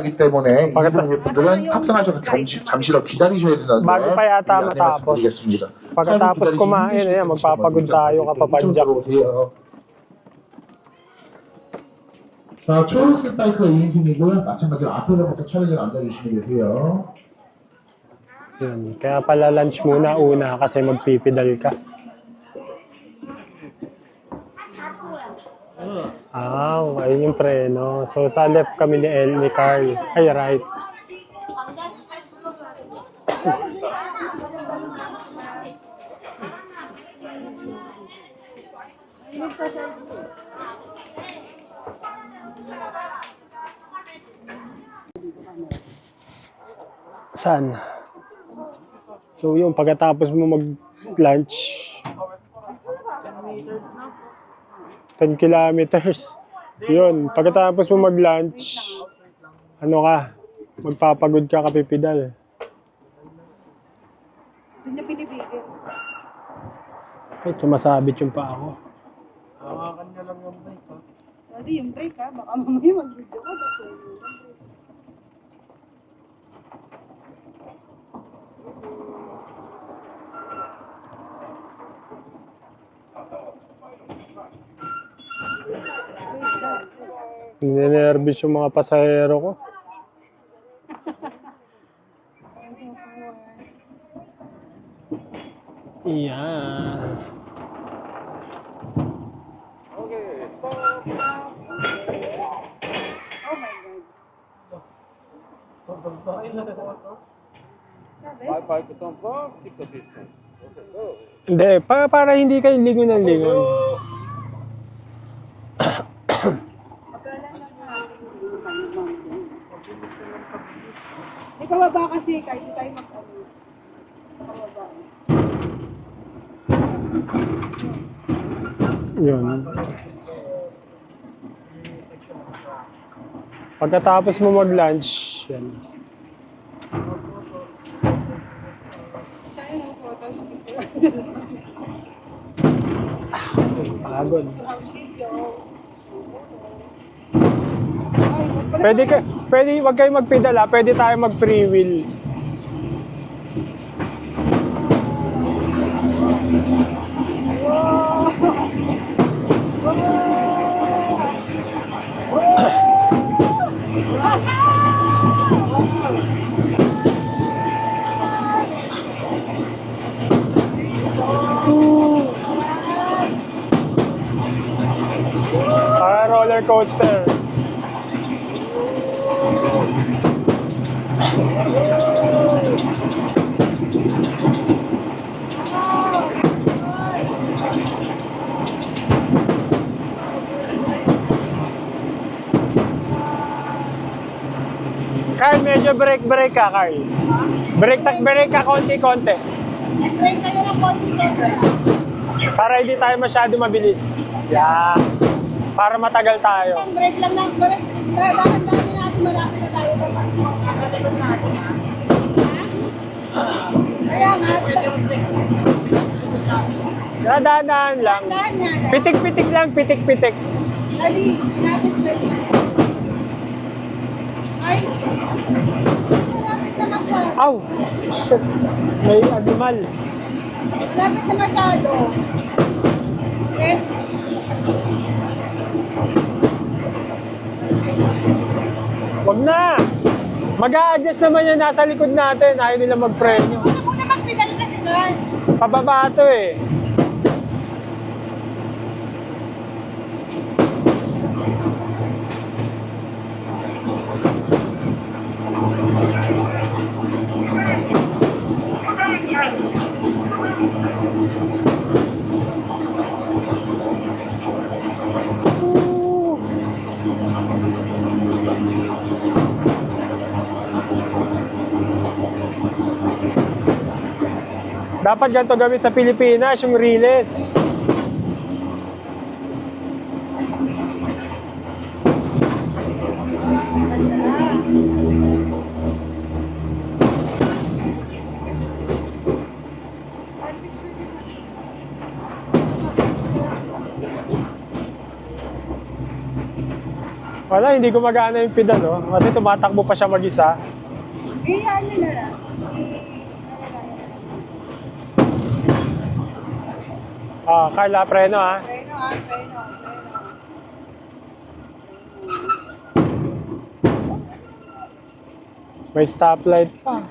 하기 때문에 이분들 분들은 탑승하셔서 잠시 더 기다리셔야 된다는 Bago pa yata 미리 안내 matapos. 말씀드리겠습니다. Pagkatapos kumain, ayan, magpapagod tayo kapapadyak. 자, 초록색 바이크가 2인승이고요. 마찬가지로 앞에서부터 차량을 앉아주시면 되세요. Yun. Kaya pala lunch muna una kasi magpipidal ka. Ayun yung preno. So sa left kami ni Carl. Ay, right. Saan? So yung pagkatapos mo mag-lunch, 10 kilometers. Yun, pagkatapos mo mag-lunch, ano ka, magpapagod ka kapipidal. Doon niya pinipigil. Ay, sumasabit yung pa ako. Hawakan niya lang yung brake, ha? Daddy, yung break ha. Baka mamaya mag-video ka. Ninenervous yung mga pasahero ko. Iyan. Okay, stop! Oh my God. Sabi? Bye-bye to Tom Park, keep the distance. Okay, go. Hindi, para hindi kayo lingon ng lingon. Magkala lang Di pababa kasi kahit di tayo mag-ano. Pababa. Yun. Pagkatapos mo mag-lunch, yan. Sayang ang photos dito. Pagod. Video. Wag kayo magpedala, pwede tayo mag-free wheel. Para roller coaster. Carl, medyo break ka, Carl. Break ka konti-konti. Break kayo ng konti-konti. Para hindi tayo masyado mabilis. Yeah. Para matagal tayo. Isang break lang ng break. Dahan-dahan natin malapit na tayo dapat. Kaya nga. Dahan-dahan lang. Dahan nga. Pitik-pitik lang, pitik-pitik. Daddy, lapit na din. Ay. Lapit na lang pa. Aw! Shit. May animal. Lapit na masyado. Okay? Wag na! Mag-a-adjust naman yan nasa likod natin. Ayaw nila mag-preno. Una mag-pedal kasi doon. Pababa to eh. Dapat ganito gawin sa Pilipinas, yung riles. Wala, Wala, hindi gumagana yung pedal, oh. Kasi tumatakbo pa siya mag-isa. Ano na lang. Carla, preno, ha. Preno. May stoplight pa.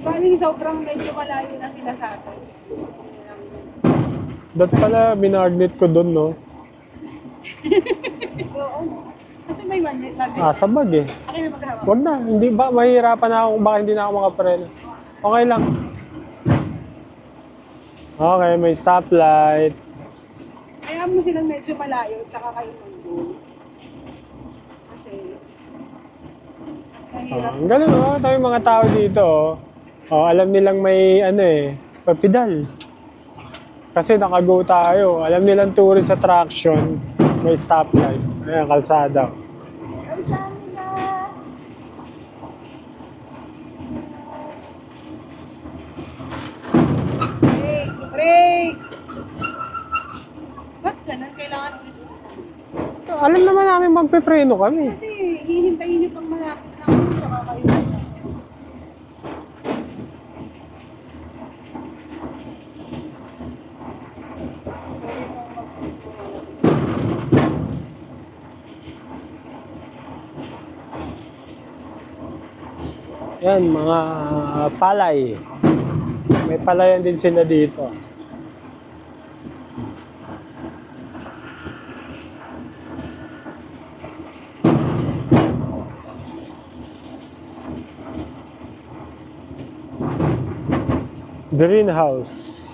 Bali, sobrang medyo malayo na sila sa atin. Dot pala, binagnet ko doon, no? Oo. Kasi may manit natin. Sabag eh. Akin na maghawak. Wag na, hindi ba, mahirapan na ako kung baka hindi na ako makapreno. Okay lang. Okay, may stoplight. Kaya mo silang medyo malayo, tsaka kayo nandun. Kasi, mahirap. Ang galing, oh. Ito yung mga tao dito, oh. Alam nilang may, pedal. Kasi nakago tayo. Alam nilang tourist attraction. May stoplight. Ayan, kalsada. Ang dami na! Break! Ba't ganun? Kailangan ulit. Alam naman namin magpe-preno kami. Kasi hihintayin niyo pang malapit na ako, tsaka kayo. Yan, mga palay. May palayan din sila dito. Greenhouse.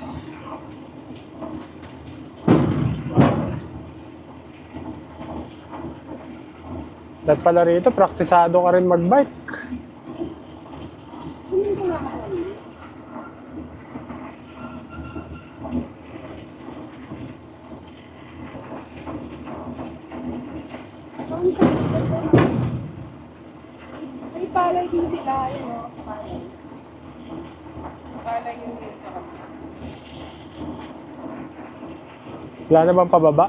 Dahil pala rito, praktisado ka rin magbike. May palay din sila, yun o. Palay. Palay yung din sa kapila. Wala na bang pababa?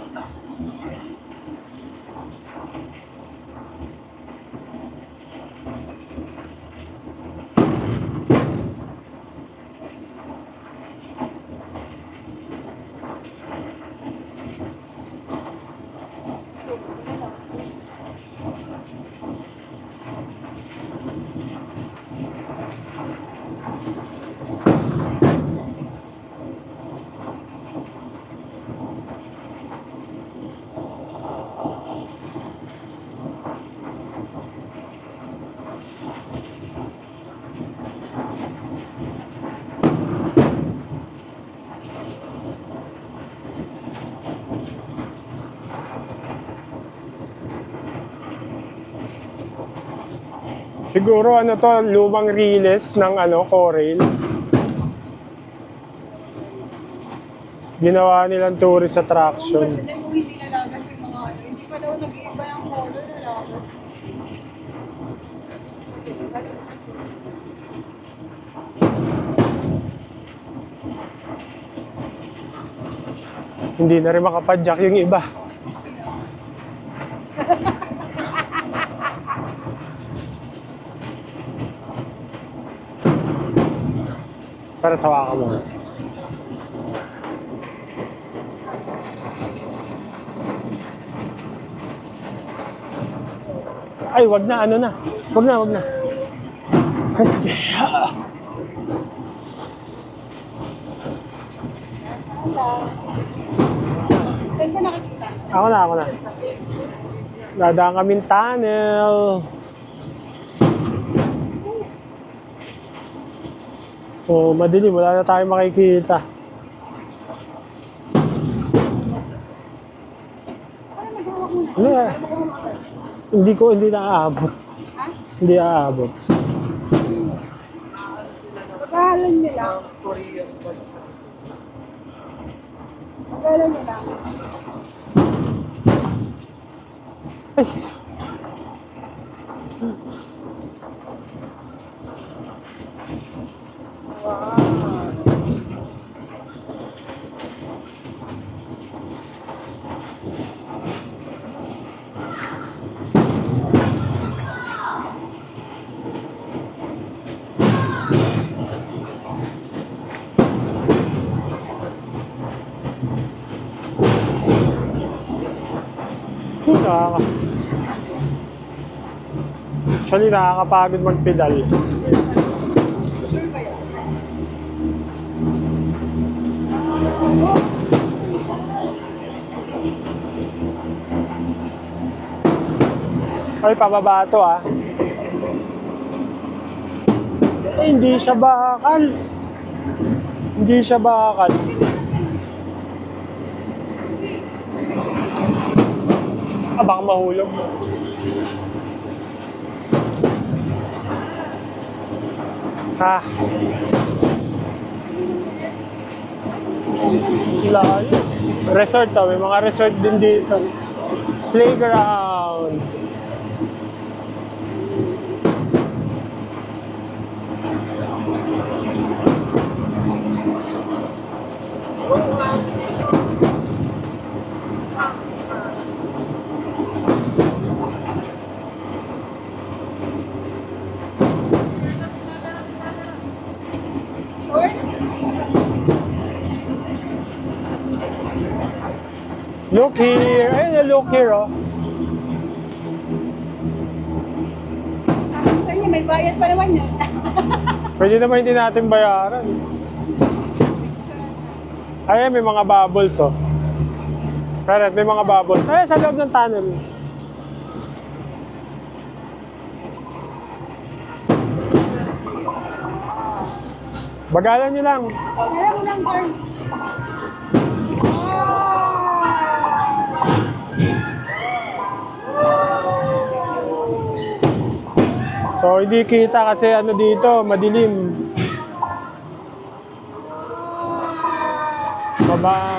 Siguro lumang riles ng Corail. Ginawa nilang tourist attraction. Kasi kung hindi nalagas yung mga hindi pa daw nag-iiba yung color nalagas. Hindi na rin makapadyak yung iba. Para tawa ka muna. Ay, wag na, Wag na. Ay, sige. Saan ba nakikita? Ako na. Dadaan kaming tunnel. Madilim, wala na tayong makikita. Hindi na aabot. Ha? Hindi aabot. Pagkahalan nyo lang. Pagkahalan nyo lang. Ay. Wow. Actually, nakakapagod magpedal. Sure ba yan? Ay, pababa to ah. Eh, hindi siya bakal. Hindi siya bakal. Ah, baka mahulog. Ha? Layo. Resort to. May mga resort din dito. Playground. Sure? Look here. Ayun, look here, oh. Sa inyo, may bayad pa naman yun. Pwede naman hindi natin bayaran. Ayan, may mga bubbles, oh. Karet, may mga bubbles. Ayan, sa loob ng tunnel. Bagalan nyo lang. Alam mo lang, Carl. So, hindi kita kasi ano dito, madilim.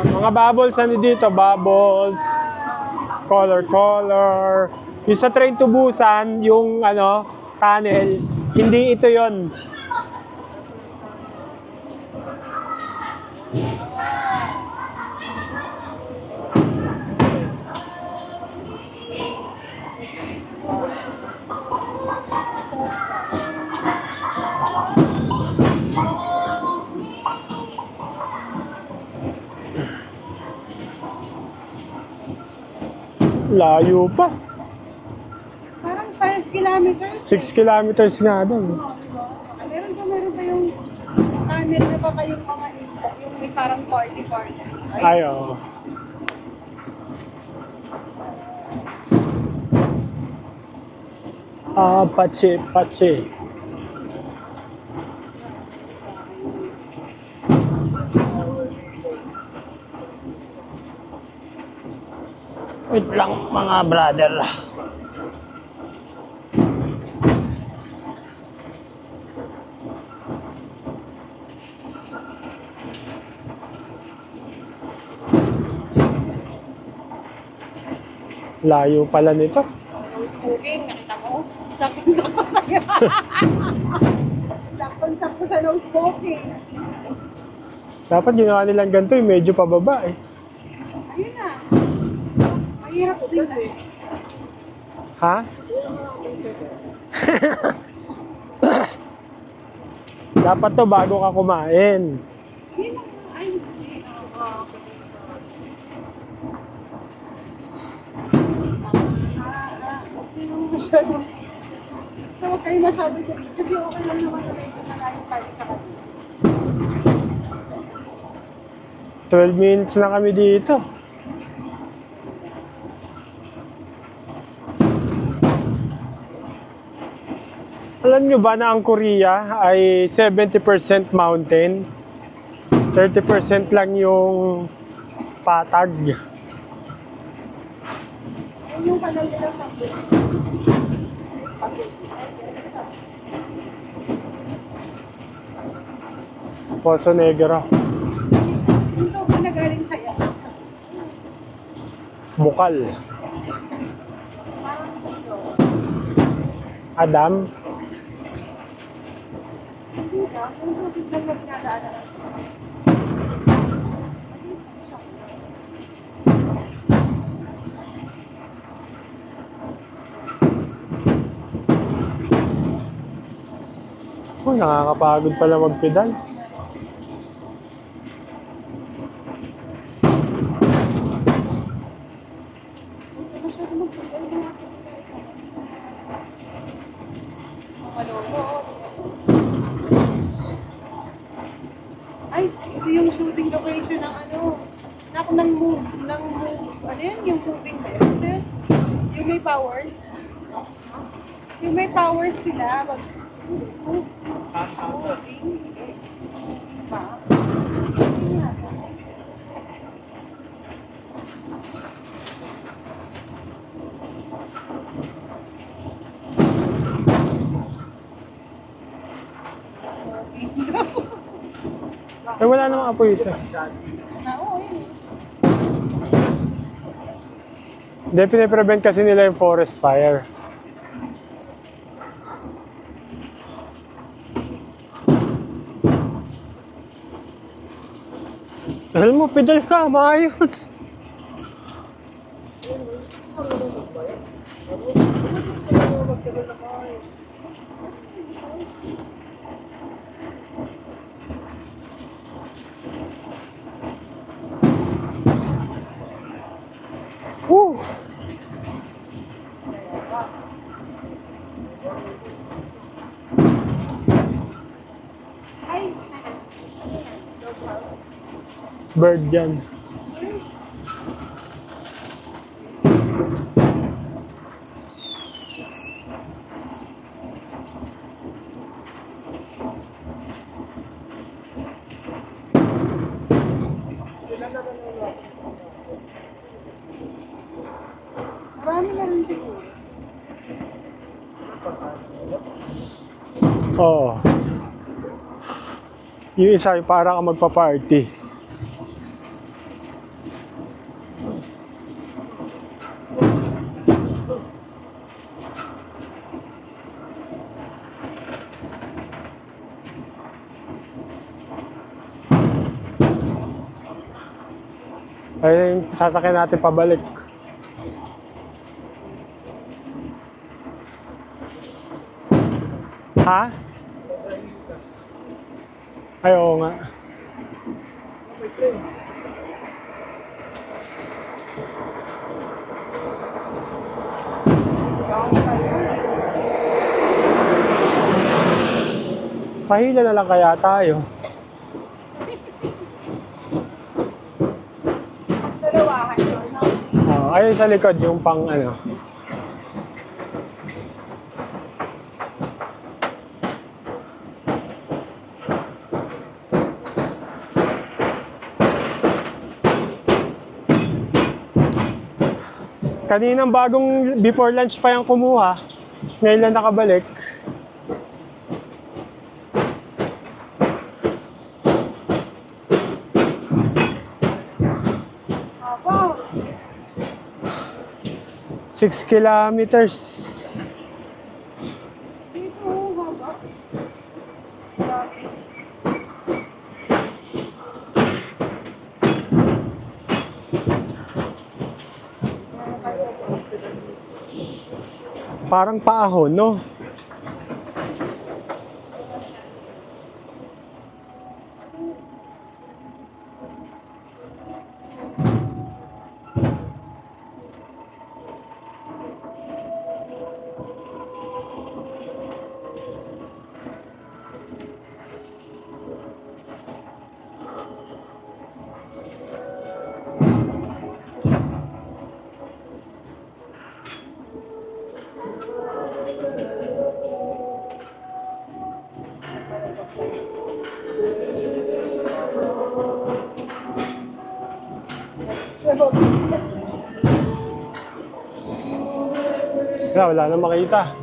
Mga bubbles ano dito, bubbles, color. Yung sa Train to Busan, yung ano, tunnel, hindi ito yon. Layo pa. Parang 5 kilometers. 6 kilometers nga doon. Meron pa yung tunnel na pa kayong mga yung may parang 40. Ay, oo. Ah, pache. Wait lang mga brother. Layo pala nito. Nose booking, nakita mo? Sakto sa'yo. Sakto sa nose booking. Dapat ginawa nilang ganito, yung medyo pababa eh. Ayun na. Mahirap din na. Ha? Dapat to bago ka kumain. Yun ang, ay, hindi. Okay lang masyado. So, huwag kayo masyado dyan. Kasi okay lang naman na medyo malayo tayo sa kanila. 12 minutes na kami dito. Alam nyo ba na ang Korea ay 70% mountain? 30% lang yung patag. Ayun yung kanal nila sa Poso Negro. Ito pa nagaling sa'yo. Bukal. Parang ito. Adam. Hindi ka. Kung tubig lang na dinadaanan. Oh, nakakapagod pala magpedal. Masyado magpapagod. Mga logo. Ay, ito yung shooting location ng ano. Ng move. Ano yan? Yung moving ba yun? Ano yun? Yung may powers. Yung may powers sila. Moving. Ba? Eh, wala namang apoy ito. Oo, yun. Hindi, piniprevent kasi nila yung forest fire. Alam mo, pedal ka, maayos. Woo! Ay, Bird yan. marami na rin siguro. Oo. Yung isa, yung parang ka magpa-party. Ayun, sasakyan natin pabalik. Ha? Ay, oo nga. Pahila na lang kaya tayo. Dalawahan yun, no? Ayun sa likod, yung pang ano. Kaninang bagong before lunch pa yung kumuha. Ngayon lang nakabalik. Aba, 6 kilometers. dito, haba. Grabe. Parang paahon, no? Wala na makita.